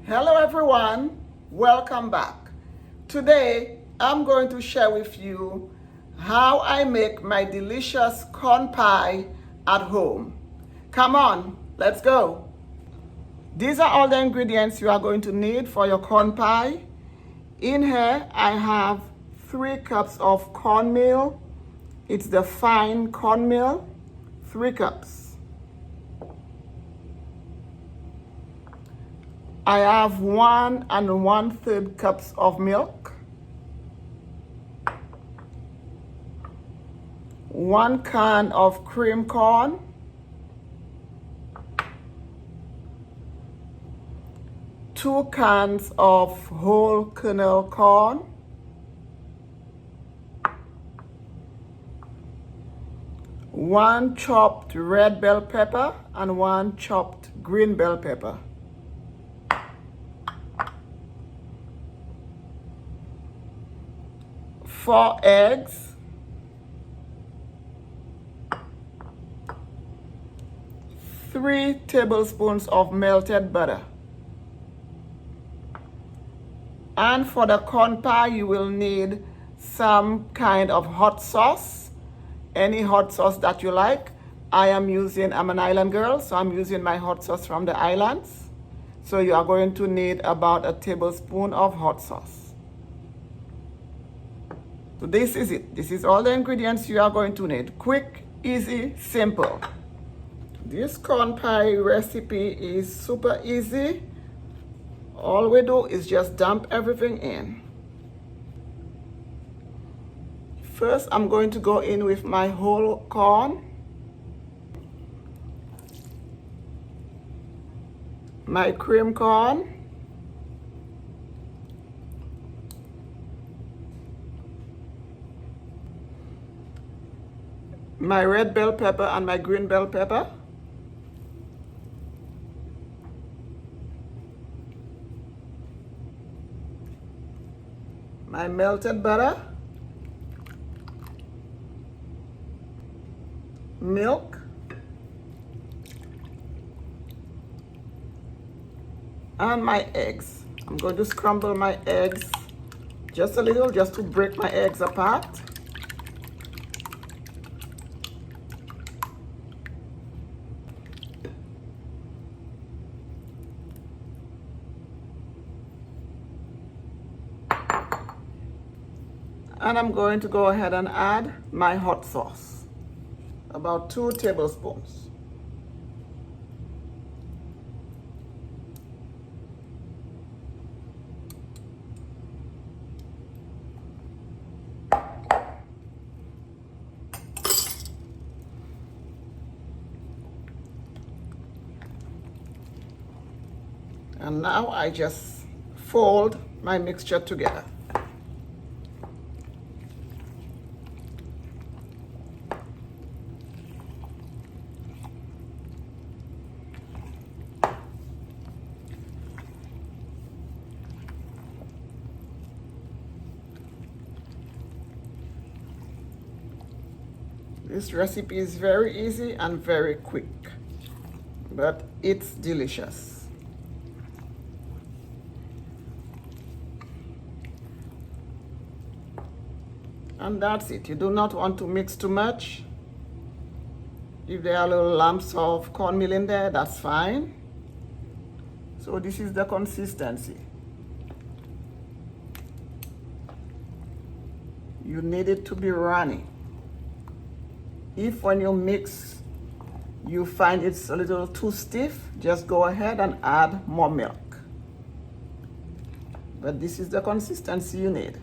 Hello everyone, welcome back. Today I'm going to share with you how I make my delicious corn pie at home. Come on, let's go. These are all the ingredients you are going to need for your corn pie. In here I have 3 cups of cornmeal. It's the fine cornmeal, 3 cups. I have 1 1/3 cups of milk, 1 can of cream corn, 2 cans of whole kernel corn, 1 chopped red bell pepper and 1 chopped green bell pepper. 4 eggs, 3 tablespoons of melted butter. And for the corn pie, you will need some kind of hot sauce, any hot sauce that you like. I'm an island girl, so I'm using my hot sauce from the islands. So you are going to need about a tablespoon of hot sauce. So this is it. This is all the ingredients you are going to need. Quick, easy, simple. This corn pie recipe is super easy. All we do is just dump everything in. First, I'm going to go in with my whole corn, my cream corn, my red bell pepper and my green bell pepper, my melted butter, milk, and my eggs. I'm going to scramble my eggs just a little, just to break my eggs apart. And I'm going to go ahead and add my hot sauce, about 2 tablespoons. And now I just fold my mixture together. This recipe is very easy and very quick, but it's delicious. And that's it. You do not want to mix too much. If there are little lumps of cornmeal in there, that's fine. So this is the consistency. You need it to be runny. If when you mix, you find it's a little too stiff, just go ahead and add more milk. But this is the consistency you need.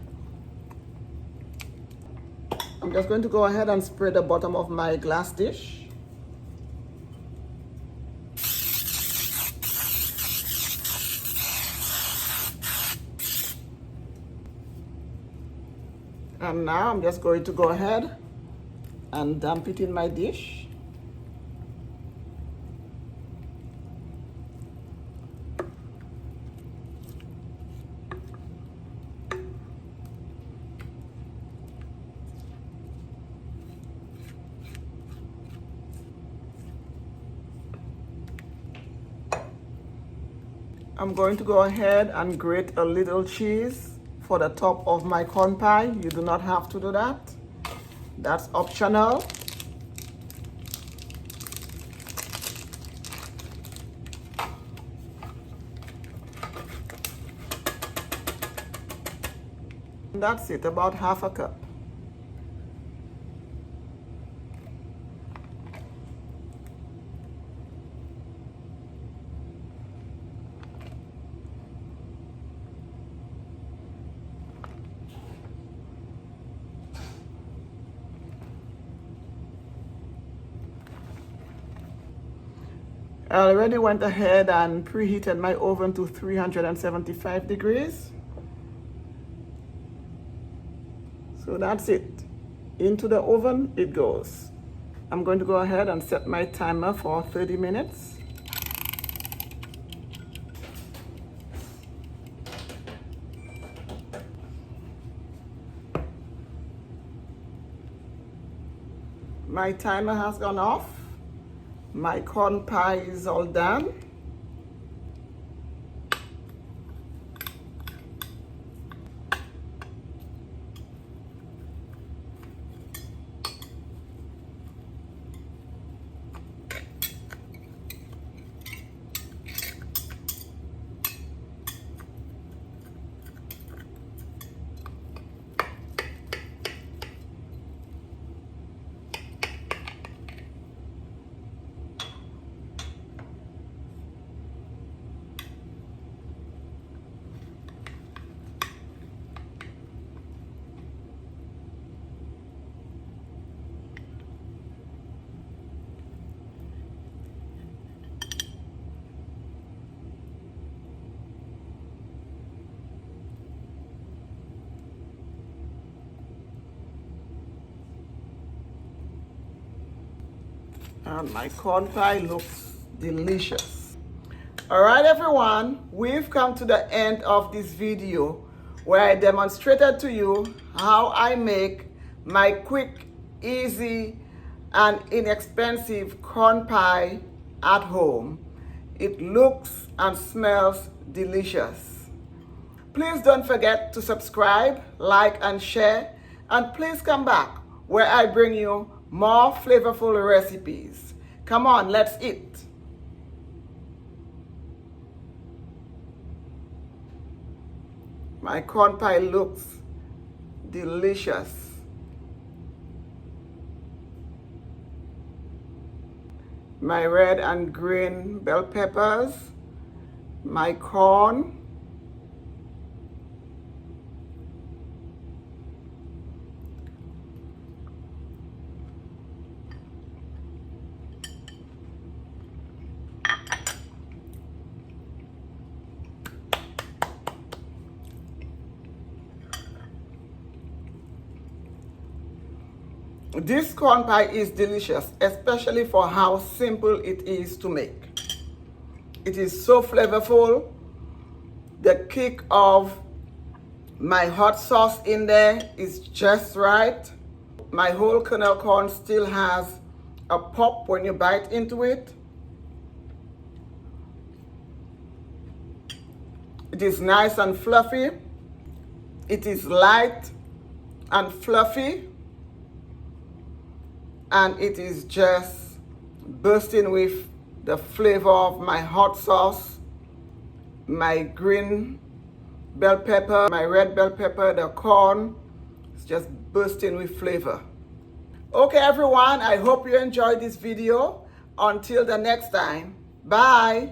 I'm just going to go ahead and spray the bottom of my glass dish. And now I'm just going to go ahead and dump it in my dish. I'm going to go ahead and grate a little cheese for the top of my corn pie. You do not have to do that. That's optional. That's it, about half a cup. I already went ahead and preheated my oven to 375 degrees. So that's it. Into the oven it goes. I'm going to go ahead and set my timer for 30 minutes. My timer has gone off. My corn pie is all done. And my corn pie looks delicious. All right, everyone, we've come to the end of this video where I demonstrated to you how I make my quick, easy, and inexpensive corn pie at home. It looks and smells delicious. Please don't forget to subscribe, like, and share, and please come back where I bring you more flavorful recipes. Come on, let's eat. My corn pie looks delicious. My red and green bell peppers, my corn, this corn pie is delicious, especially for how simple it is to make. It is so flavorful. The kick of my hot sauce in there is just right. My whole kernel corn still has a pop when you bite into it. It is nice and fluffy. It is light and fluffy. And it is just bursting with the flavor of my hot sauce, my green bell pepper, my red bell pepper, the corn. It's just bursting with flavor. Okay, everyone, I hope you enjoyed this video. Until the next time, bye.